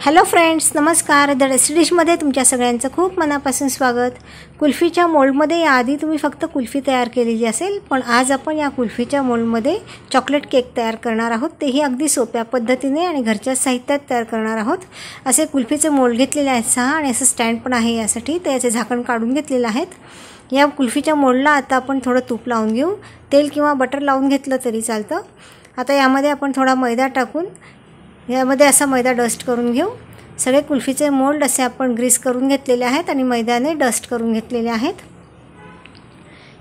Hello friends, नमस्कार. The recipe डिशमध्ये तुमच्या सगळ्यांचं खूप मनापासून स्वागत. कुल्फीच्या मोल्डमध्ये याआधी तुम्ही फक्त कुल्फी तयार केलेली असेल, पण आज आपण या कुल्फीच्या मोल्डमध्ये चॉकलेट केक तयार करणार आहोत. तेही अगदी सोप्या पद्धतीने आणि घरच्या साहित्यात तयार करणार आहोत. असे कुल्फीचे मोल्ड घेतलेले आहेत 6 आणि असं स्टँड पण आहे यासाठी. तर याचे झाकण काढून घेतलेलं आहेत. या कुल्फीच्या मोल्डला आता आपण थोडं तूप लावून घेऊ. तेल किंवा बटर लावून घेतलं तरी चालतं. आता यामध्ये आपण थोडा मैदा टाकून यामध्ये असा मैदा डस्ट करून घेऊ. सगळे कुल्फीचे मोल्ड असे आपण ग्रीस करून घेतलेले आहेत आणि मैद्याने डस्ट करून घेतलेले आहेत.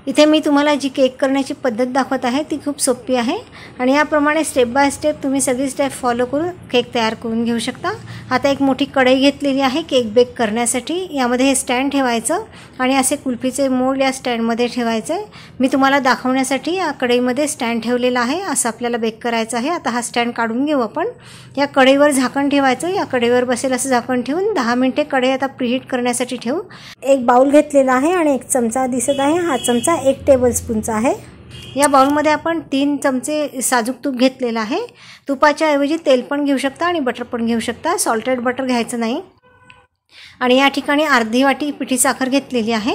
इथे मी तुम्हाला जी केक करण्याची पद्धत दाखवत आहे ती खूप सोपी आहे आणि याप्रमाणे स्टेप बाय स्टेप तुम्ही सगळी स्टेप फॉलो करून केक तयार करून घेऊ शकता. आता एक मोठी कढई घेतलेली आहे केक बेक करण्यासाठी. यामध्ये हे स्टँड ठेवायचं आणि असे कुल्फीचे मोल्ड या स्टँडमध्ये ठेवायचे. मी तुम्हाला दाखवण्यासाठी या कढईमध्ये स्टँड ठेवलेला आहे. असं आपल्याला बेक करायचं आहे. आता हा स्टँड काढून घेऊ आपण. या कढईवर झाकण ठेवायचं. या कढईवर बसेल असं झाकण ठेवून 10 मिनिटे कढई आता प्रीहीट करण्यासाठी ठेवू. एक बाउल घेतलेला आहे आणि एक चमचा दिसत आहे. हा चमचा 1 टेबलस्पूनचा आहे. या बाउलमध्ये आपण 3 चमचे साजूक तूप घेतलेला आहे. तुपाच्या ऐवजी तेल पण घेऊ शकता आणि बटर पण घेऊ शकता. सॉल्टेड बटर घ्यायचं नाही. आणि या ठिकाणी अर्धी वाटी पिठी साखर घेतलेली आहे.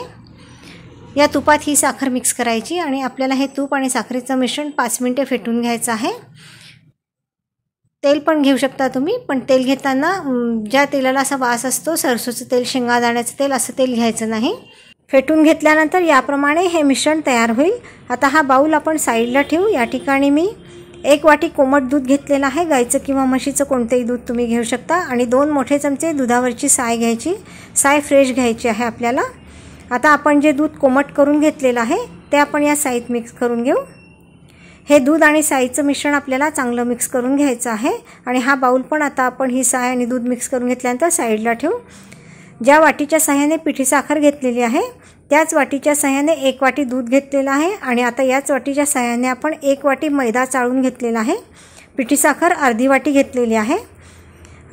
या तुपात ही साखर मिक्स करायची आणि आपल्याला हे तूप आणि साखरेचं मिश्रण 5 मिनिटे फेटून घ्यायचं आहे. तेल पण घेऊ शकता तुम्ही, पण तेल घेताना ज्या तेलाला असा वास असतो, सरसोचं तेल, शेंगादाण्याचं तेल, असं तेल घ्यायचं नाही. फेटून घेतल्यानंतर याप्रमाणे हे मिश्रण तयार होईल. आता हा बाउल आपण साईडला ठेवू. या ठिकाणी मी 1 वाटी कोमट दूध घेतलेलं आहे. गाईचं किंवा म्हशीचं कोणतेही दूध तुम्ही घेऊ शकता. आणि 2 मोठे चमचे दुधावरची साय घ्यायची. साय फ्रेश घ्यायची आहे आपल्याला. आता आपण जे दूध कोमट करून घेतलेलं आहे ते आपण या साईत मिक्स करून घेऊ. हे दूध आणि साईचं मिश्रण आपल्याला चांगलं मिक्स करून घ्यायचं आहे. आणि हा बाउल पण आता आपण ही साय आणि दूध मिक्स करून घेतल्यानंतर साईडला ठेवू. ज्या वाटीच्या सहाय्याने पिठी साखर घेतलेली आहे त्याच वाटीच्या सहाय्याने 1 वाटी दूध घेतलेलं आहे. आणि आता याच वाटीच्या सहाय्याने आपण 1 वाटी मैदा चाळून घेतलेला आहे. पिठी साखर अर्धी वाटी घेतलेली आहे.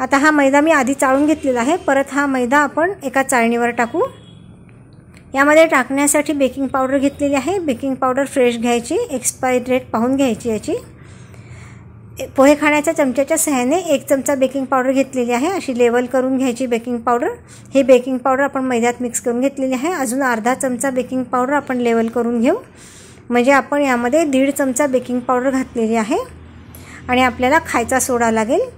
आता हा मैदा मी आधी चाळून घेतलेला आहे. परत हा मैदा आपण एका चाळणीवर टाकू. यामध्ये टाकण्यासाठी बेकिंग पावडर घेतलेली आहे. बेकिंग पावडर फ्रेश घ्यायची. एक्सपायरी डेट पाहून घ्यायची याची. पोहे खाण्याच्या चमच्याच्या सहाय्याने 1 चमचा बेकिंग पावडर घेतलेली आहे. अशी लेवल करून घ्यायची बेकिंग पावडर. हे बेकिंग पावडर आपण मैद्यात मिक्स करून घेतलेली आहे. अजून अर्धा चमचा बेकिंग पावडर आपण लेवल करून घेऊ. म्हणजे आपण यामध्ये 1.5 चमचा बेकिंग पावडर घातलेली आहे. आणि आपल्याला खायचा सोडा लागेल.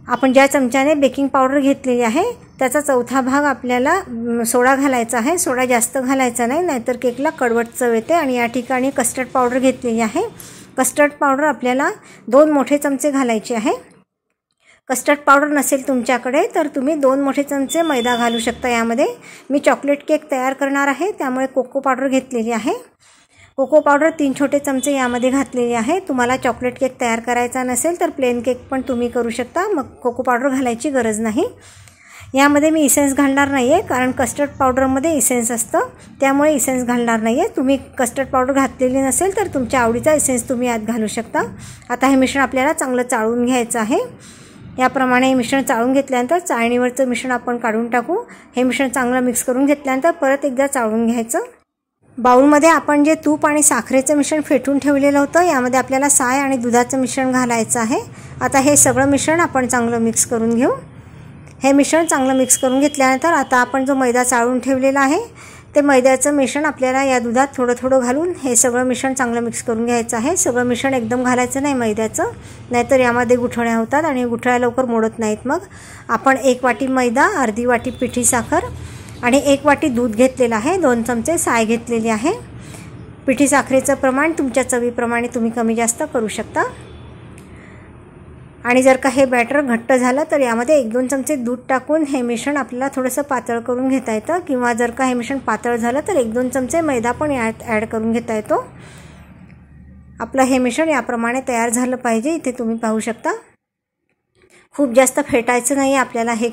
आपण ज्या चमच्याने बेकिंग पावडर घेतलेली आहे त्याचा 1/4 भाग आपल्याला सोडा घालायचा आहे. सोडा जास्त घालायचा नाही, नाहीतर केकला कडवट चव येते. आणि या ठिकाणी कस्टर्ड पावडर घेतलेली आहे. कस्टर्ड पावडर आपल्याला 2 मोठे चमचे घालायचे आहे. कस्टर्ड पावडर नसेल तुमच्याकडे तर तुम्ही 2 मोठे चमचे मैदा घालू शकता. यामध्ये मी चॉकलेट केक तयार करणार आहे त्यामुळे कोको पावडर घेतलेली आहे. कोको पावडर 3 छोटे चमचे यामध्ये घातलेली आहे. तुम्हाला चॉकलेट केक तयार करायचा नसेल तर प्लेन केक पण तुम्ही करू शकता. मग कोको पावडर घालायची गरज नाही. यामध्ये मी इसेन्स घालणार नाही आहे, कारण कस्टर्ड पावडरमध्ये इसेन्स असतं, त्यामुळे इसेन्स घालणार नाही आहे. तुम्ही कस्टर्ड पावडर घातलेली नसेल तर तुमच्या आवडीचा इसेन्स तुम्ही यात घालू शकता. आता हे मिश्रण आपल्याला चांगलं चाळून घ्यायचं आहे. याप्रमाणे हे मिश्रण चाळून घेतल्यानंतर चाळणीवरचं मिश्रण आपण काढून टाकू. हे मिश्रण चांगलं मिक्स करून घेतल्यानंतर परत एकदा चाळून घ्यायचं. बाउलमध्ये आपण जे तूप आणि साखरेचं मिश्रण फेटून ठेवलेलं होतं यामध्ये आपल्याला साय आणि दुधाचं मिश्रण घालायचं आहे. आता हे सगळं मिश्रण आपण चांगलं मिक्स करून घेऊ. हे मिश्रण चांगलं मिक्स करून घेतल्यानंतर आता आपण जो मैदा चाळून ठेवलेला आहे ते मैद्याचं मिश्रण आपल्याला या दुधात थोडं थोडं घालून हे सगळं मिश्रण चांगलं मिक्स करून घ्यायचं आहे. सगळं मिश्रण एकदम घालायचं नाही मैद्याचं, नाहीतर यामध्ये गुठळ्या होतात आणि गुठळ्या लवकर मोडत नाहीत. मग आपण 1 वाटी मैदा, अर्धी वाटी पिठी साखर आणि 1 वाटी दूध घेतलेलं आहे. 2 चमचे साय घेतलेली आहे. पिठी साखरेचं प्रमाण तुमच्या चवीप्रमाणे तुम्ही कमी जास्त करू शकता. आणि जर का हे बॅटर घट्ट झालं तर यामध्ये 1-2 चमचे दूध टाकून हे मिश्रण आपल्याला थोडंसं पातळ करून घेता येतं. किंवा जर का हे मिश्रण पातळ झालं तर 1-2 चमचे मैदा पण यात ॲड करून घेता येतो. आपलं हे मिश्रण याप्रमाणे तयार झालं पाहिजे. इथे तुम्ही पाहू शकता. खूप जास्त फेटायचं नाही आपल्याला हे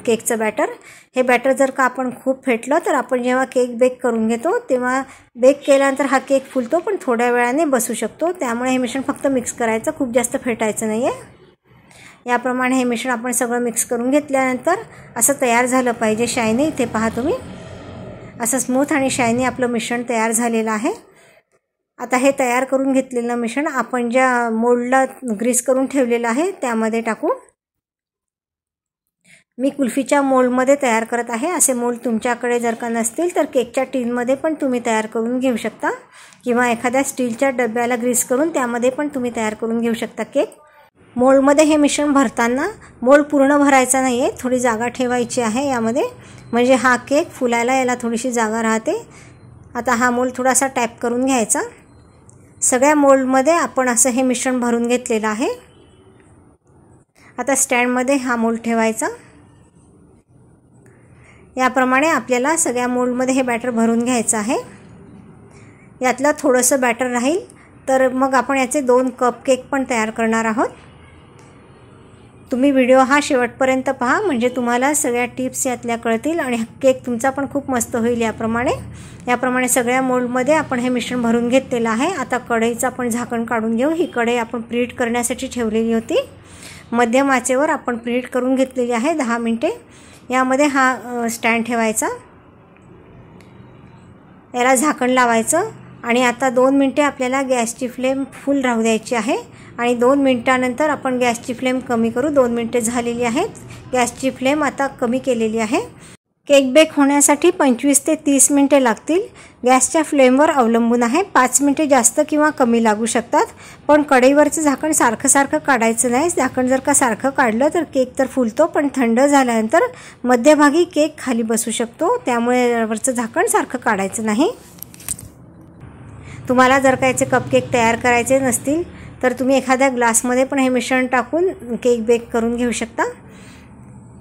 केकचं बॅटर. हे बॅटर जर का आपण खूप फेटलं तर आपण जेव्हा केक बेक करून घेतो तेव्हा बेक केल्यानंतर हा केक फुलतो पण थोड्या वेळाने बसू शकतो. त्यामुळे हे मिश्रण फक्त मिक्स करायचं, खूप जास्त फेटायचं नाही आहे. याप्रमाणे हे मिश्रण आपण सगळं मिक्स करून घेतल्यानंतर असं तयार झालं पाहिजे शायनी. इथे पहा तुम्ही, असं स्मूथ आणि शायनी आपलं मिश्रण तयार झालेलं आहे. आता हे तयार करून घेतलेलं मिश्रण आपण ज्या मोल्डला ग्रीस करून ठेवलेलं आहे त्यामध्ये टाकू. मी कुल्फीच्या मोल्डमध्ये तयार करत आहे. असे मोल्ड तुमच्याकडे जर का नसतील तर केकच्या टीनमध्ये पण तुम्ही तयार करून घेऊ शकता किंवा एखाद्या स्टीलच्या डब्याला ग्रीस करून त्यामध्ये पण तुम्ही तयार करून घेऊ शकता केक. मोल्डमध्ये हे मिश्रण भरताना मोल्ड पूर्ण भरायचा नाही आहे, थोडी जागा ठेवायची आहे यामध्ये, म्हणजे हा केक फुलायला याला थोडीशी जागा राहते. आता हा मोल्ड थोडासा टॅप करून घ्यायचा. सगळ्या मोल्डमध्ये आपण असं हे मिश्रण भरून घेतलेलं आहे. आता स्टँडमध्ये हा मोल्ड ठेवायचा. याप्रमाणे आपल्याला सगळ्या मोल्डमध्ये हे बॅटर भरून घ्यायचं आहे. यातलं थोडंसं बॅटर राहील तर मग आपण याचे 2 कप केक पण तयार करणार आहोत. तुम्ही व्हिडिओ हा शेवटपर्यंत पहा, म्हणजे तुम्हाला सगळ्या टिप्स यातल्या कळतील आणि केक तुमचा पण खूप मस्त होईल. याप्रमाणे सगळ्या मोल्डमध्ये आपण हे मिश्रण भरून घेतलेलं आहे. आता कढईचं आपण झाकण काढून घेऊ. ही कढई आपण प्रीहीट करण्यासाठी ठेवलेली होती. मध्यम आचेवर आपण प्रीहीट करून घेतलेली आहे 10 मिनिटे. यामध्ये हा स्टँड ठेवायचा, याला झाकण लावायचं आणि आता 2 मिनिटे आपल्याला गॅसची फ्लेम फुल राहू द्यायची आहे आणि 2 मिनिटानंतर आपण गॅसची फ्लेम कमी करू. 2 मिनिटे झालेली आहेत. गॅसची फ्लेम आता कमी केलेली आहे. केक बेक होण्यासाठी 25 ते 30 मिनिटे लागतील. गॅसच्या फ्लेमवर अवलंबून आहे. 5 मिनिटे जास्त किंवा कमी लागू शकतात. पण कढईवरचं झाकण सारखं काढायचं नाही. झाकण जर का सारखं काढलं तर केक तर फुलतो, पण थंड झाल्यानंतर मध्यभागी केक खाली बसू शकतो. त्यामुळे वरचं झाकण सारखं काढायचं नाही. तुम्हाला जर का याचे कपकेक तयार करायचे नसतील तर तुम्ही एखाद्या ग्लासमध्ये पण हे मिश्रण टाकून केक बेक करून घेऊ शकता.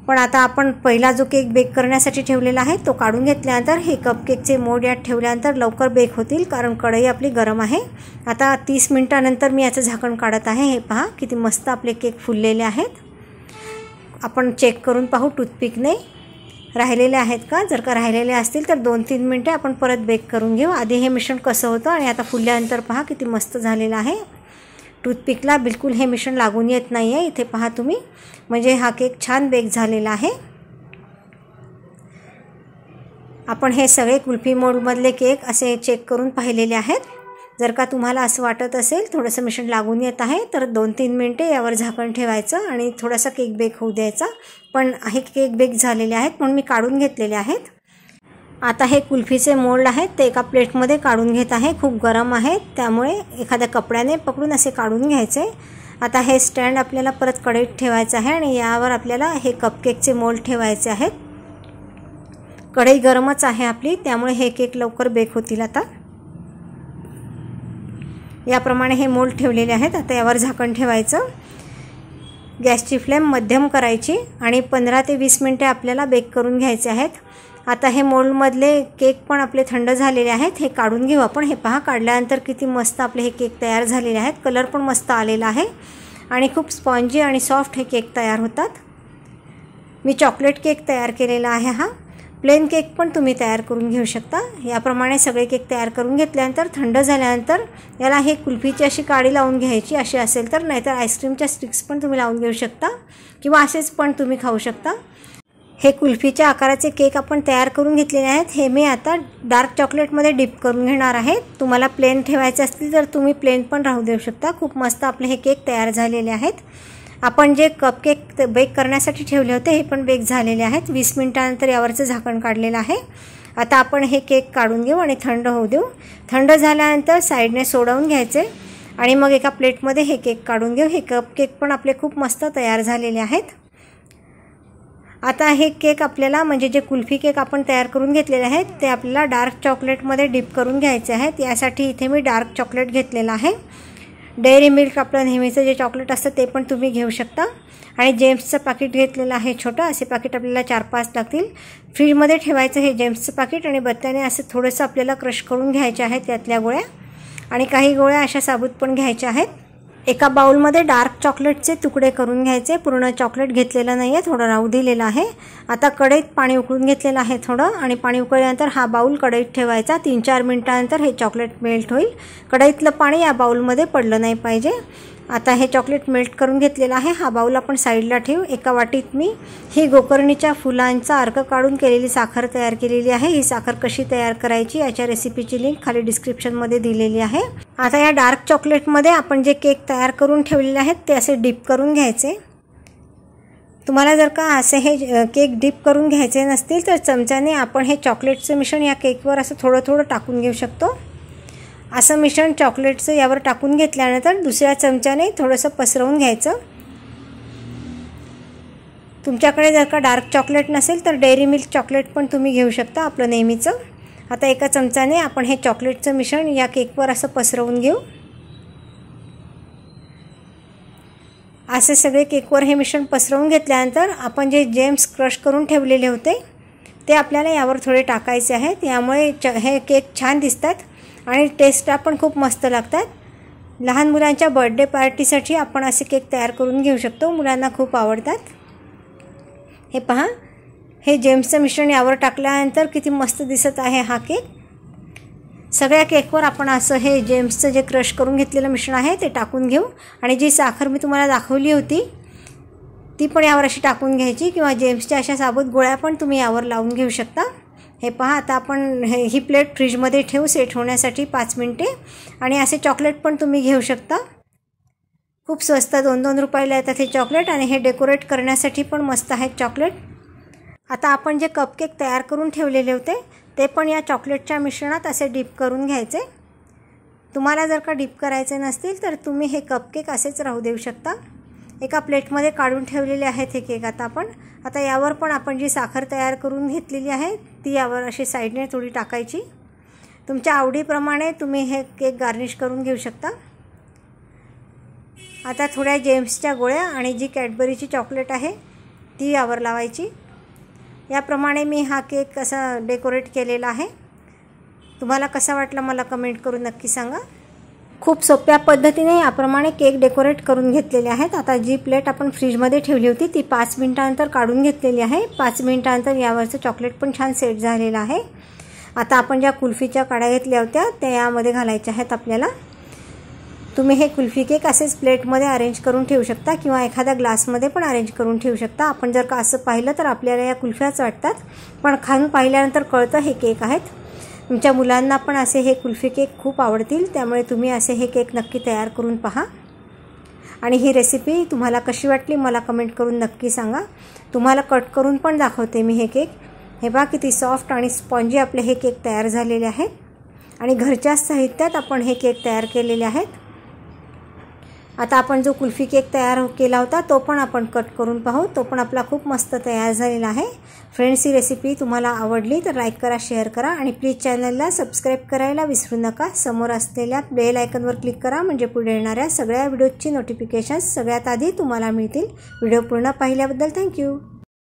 पण आता आपण पहिला जो केक बेक करण्यासाठी ठेवलेला आहे तो काढून घेतल्यानंतर हे कपकेकचे मोड यात ठेवल्यानंतर लवकर बेक होतील, कारण कढई आपली गरम आहे. आता 30 मिनिटानंतर मी याचं झाकण काढत आहे. हे पहा किती मस्त आपले केक फुललेले आहेत. आपण चेक करून पाहू टूथपिकने राहिलेले आहेत का. जर का राहिलेले असतील तर 2-3 मिनिटे आपण परत बेक करून घेऊ. आधी हे मिश्रण कसं होतं आणि आता फुलल्यानंतर पहा किती मस्त झालेलं आहे. टूथपिकला बिलकुल हे मिश्रण लागून येत नाही आहे. इथे पहा तुम्ही, म्हणजे हा केक छान बेक झालेला आहे. आपण हे सगळे कुल्फी मोल्डमधले केक असे चेक करून पाहिलेले आहेत. जर का तुम्हाला असं वाटत असेल थोडंसं मिश्रण लागून येत आहे तर 2-3 मिनिटे यावर झाकण ठेवायचं आणि थोडासा केक बेक होऊ द्यायचा. पण हे केक बेक झालेले आहेत म्हणून मी काढून घेतलेले आहेत. आता हे कुल्फीचे मोल्ड आहेत ते एका प्लेटमध्ये काढून घेत आहे. खूप गरम आहेत त्यामुळे एखाद्या कपड्याने पकडून असे काढून घ्यायचे. आता हे स्टँड आपल्याला परत कढईत ठेवायचं आहे आणि यावर आपल्याला हे कपकेकचे मोल्ड ठेवायचे आहेत. कढई गरमच आहे आपली, त्यामुळे हे केक लवकर बेक होतील. आता याप्रमाणे हे मोल्ड ठेवलेले आहेत. आता यावर झाकण ठेवायचं. गॅसची फ्लेम मध्यम करायची आणि 15 ते 20 मिनिटे आपल्याला बेक करून घ्यायचे आहेत. आता हे मोल्डमधले केक पण आपले थंड झालेले आहेत. हे काढून घेऊ आपण. हे पहा काढल्यानंतर किती मस्त आपले हे केक तयार झालेले आहेत. कलर पण मस्त आलेला आहे आणि खूप स्पॉन्जी आणि सॉफ्ट हे केक तयार होतात. मी चॉकलेट केक तयार केलेला आहे. हा प्लेन केक पण तुम्ही तयार करून घेऊ शकता. याप्रमाणे सगळे केक तयार करून घेतल्यानंतर थंड झाल्यानंतर याला हे कुल्फीची अशी काडी लावून घ्यायची अशी असेल तर, नाहीतर आईस्क्रीमच्या स्टिक्स पण तुम्ही लावून घेऊ शकता किंवा असेच पण तुम्ही खाऊ शकता. हे कुल्फीच्या आकाराचे केक आपण तयार करून घेतलेले आहेत. हे मी आता डार्क चॉकलेटमध्ये डिप करून घेणार आहे. तुम्हाला प्लेन ठेवायचे असतील तर तुम्ही प्लेन पण राहू देऊ शकता. खूप मस्त आपले हे केक तयार झालेले आहेत. आपण जे कपकेक बेक करण्यासाठी ठेवले होते हे पण बेक झालेले आहेत. 20 मिनिटानंतर यावरचं झाकण काढलेलं आहे. आता आपण हे केक काढून घेऊ आणि थंड होऊ देऊ. थंड झाल्यानंतर साईडने सोडवून घ्यायचे आणि मग एका प्लेटमध्ये हे केक काढून घेऊ. हे कपकेक पण आपले खूप मस्त तयार झालेले आहेत. आता हे केक आपल्याला, म्हणजे जे कुल्फी केक आपण तयार करून घेतलेले आहेत ते आपल्याला डार्क चॉकलेटमध्ये डिप करून घ्यायचे आहेत. यासाठी इथे मी डार्क चॉकलेट घेतलेलं आहे. डेअरी मिल्क आपलं नेहमीचं जे चॉकलेट असतं ते पण तुम्ही घेऊ शकता. आणि जेम्सचं पाकिट घेतलेलं आहे छोटं. असे पाकिट आपल्याला 4-5 लागतील. फ्रीजमध्ये ठेवायचं हे जेम्सचं पाकिट आणि बत्त्याने असं थोडंसं आपल्याला क्रश करून घ्यायचे आहेत त्यातल्या गोळ्या. आणि काही गोळ्या अशा साबूत पण घ्यायच्या आहेत. एका बाउलमध्ये डार्क चॉकलेटचे तुकडे करून घ्यायचे. पूर्ण चॉकलेट घेतलेलं नाही आहे, थोडं राहू दिलेलं आहे. आता कढईत पाणी उकळून घेतलेलं आहे थोडं, आणि पाणी उकळल्यानंतर हा बाउल कढईत ठेवायचा. 3-4 मिनिटानंतर हे चॉकलेट मेल्ट होईल. कढईतलं पाणी या बाउलमध्ये पडलं नाही पाहिजे. आता हे चॉकलेट मेल्ट करून घेतलेलं आहे. हा बाउल आपण साईडला ठेवू. एका वाटीत मी ही गोकर्णीच्या फुलांचा अर्क काढून केलेली साखर तयार केलेली आहे. ही साखर कशी तयार करायची याच्या रेसिपीची लिंक खाली डिस्क्रिप्शनमध्ये दिलेली आहे. आता या डार्क चॉकलेटमध्ये आपण जे केक तयार करून ठेवलेले आहेत ते असे डिप करून घ्यायचे. तुम्हाला जर का असे हे केक डिप करून घ्यायचे नसतील तर चमच्याने आपण हे चॉकलेटचं मिश्रण या केकवर असं थोडं थोडं टाकून घेऊ शकतो। असं मिश्रण चॉकलेटचं यावर टाकून घेतल्यानंतर दुसऱ्या चमच्याने थोडंसं पसरवून घ्यायचं। तुमच्याकडे जर का डार्क चॉकलेट नसेल तर डेअरी मिल्क चॉकलेट पण तुम्ही घेऊ शकता आपलं नेहमीचं। आता एका चमच्याने आपण हे चॉकलेटचं मिश्रण या केकवर असं पसरवून घेऊ। असे सगळे केकवर हे मिश्रण पसरवून घेतल्यानंतर आपण जे जेम्स क्रश करून ठेवलेले होते ते आपल्याला यावर थोडे टाकायचे आहेत। यामुळे हे केक छान दिसतात आणि टेस्टला पण खूप मस्त लागतात। लहान मुलांच्या बर्थडे पार्टीसाठी आपण असे केक तयार करून घेऊ शकतो, मुलांना खूप आवडतात। हे पहा, हे जेम्सचं मिश्रण यावर टाकल्यानंतर किती मस्त दिसत आहे हा केक। सगळ्या केकवर आपण असं हे जेम्सचं जे क्रश करून घेतलेलं मिश्रण आहे ते टाकून घेऊ आणि जी साखर मी तुम्हाला दाखवली होती ती पण यावर अशी टाकून घ्यायची किंवा जेम्सच्या अशा साबूत गोळ्या पण तुम्ही यावर लावून घेऊ शकता। हे पहा, आता आपण ही प्लेट फ्रीजमध्ये ठेवू सेट होण्यासाठी 5 मिनिटे आणि असे चॉकलेट पण तुम्ही घेऊ शकता। खूप स्वस्त 2-2 रुपयाला येतात हे चॉकलेट आणि हे डेकोरेट करण्यासाठी पण मस्त आहेत चॉकलेट। आता आपण जे कपकेक तयार करून ठेवलेले होते ते पण या चॉकलेटच्या मिश्रणात असे डिप करून घ्यायचे। तुम्हाला जर का डिप करायचे नसतील तर तुम्ही हे कपकेक असेच राहू देऊ शकता। एका प्लेटमध्ये काढून ठेवलेले आहेत हे केक आता यावर पण आपण जी साखर तयार करून घेतलेली आहे ती यावर अशी साईडने थोडी टाकायची। तुमच्या आवडीप्रमाणे तुम्ही हे केक गार्निश करून घेऊ शकता। आता थोड्या जेम्सच्या गोळ्या आणि जी कॅडबरीची चॉकलेट आहे ती यावर लावायची। याप्रमाणे मी हा केक असा डेकोरेट केलेला आहे। तुम्हाला कसा वाटला मला कमेंट करून नक्की सांगा। खूप सोप्या पद्धतीने याप्रमाणे केक डेकोरेट करून घेतलेले आहेत। आता जी प्लेट आपण फ्रीजमध्ये ठेवली होती ती 5 मिनिटांनंतर काढून घेतलेली आहे। 5 मिनिटांनंतर यावरचं चॉकलेट पण छान सेट झालेलं आहे। आता आपण ज्या कुल्फीच्या काड्या घेतल्या होत्या त्या यामध्ये घालायच्या आहेत आपल्याला। तुम्ही हे कुल्फी केक असेच प्लेटमध्ये अरेंज करून ठेवू शकता किंवा एखाद्या ग्लासमध्ये पण अरेंज करून ठेवू शकता। आपण जर का असं पाहिलं तर आपल्याला या कुल्फ्याच वाटतात, पण खाऊन पाहिल्यानंतर कळतं हे केक आहेत। तुमच्या मुलांना पण असे हे कुल्फी केक खूप आवडतील, त्यामुळे तुम्ही असे हे केक नक्की तयार करून पहा। आणि ही रेसिपी तुम्हाला कशी वाटली मला कमेंट करून नक्की सांगा। तुम्हाला कट करून पण दाखवते मी हे केक। हे पहा किती सॉफ्ट आणि स्पॉन्जी आपले हे केक तयार झालेले आहेत आणि घरच्या साहित्यात आपण हे केक तयार केलेले आहेत। आता आपण जो कुल्फी केक तयार केला होता तो पण आपण कट करून पाहू। तो पण आपला खूप मस्त तयार झालेला आहे। फ्रेंड्स, ही रेसिपी तुम्हाला आवडली तर लाईक करा, शेअर करा आणि प्लीज चॅनलला सबस्क्राईब करायला विसरू नका। समोर असलेल्या बेल आयकॉनवर क्लिक करा म्हणजे पुढे येणाऱ्या सगळ्या व्हिडिओची नोटिफिकेशन्स सगळ्यात आधी तुम्हाला मिळतील। व्हिडिओ पूर्ण पाहिल्याबद्दल थँक्यू।